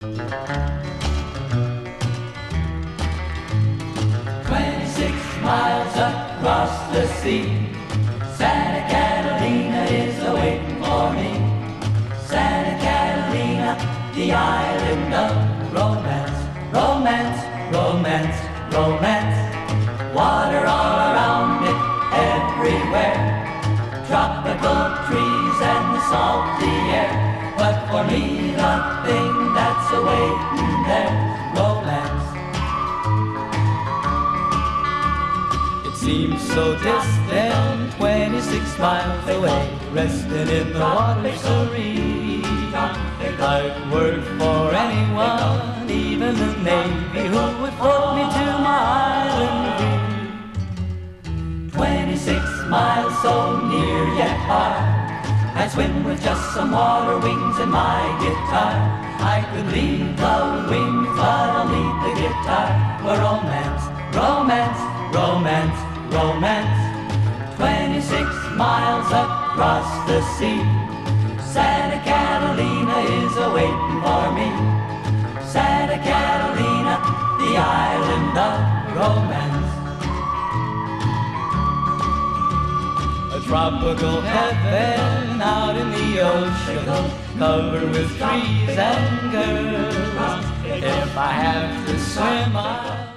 26 miles across the sea, Santa Catalina is awaiting for me. Santa Catalina, the island of romance, romance, romance, romance. Water all around it, everywhere, tropical trees and the salty air. But for me, the thing that's awaiting there, romance. It seems so distant, 26 miles away, resting in the water serene. I'd work for anyone, even the Navy, who would float me to my island free. 26 miles so near yet far, I swim with just some water wings and my guitar. I could leave the wings, but I'll leave the guitar for romance, romance, romance, romance. 26 miles across the sea, Santa Catalina is awaiting for me. Santa Catalina, the island of romance. A tropical heaven out in the ocean, covered with trees and girls. If I have to swim, I'll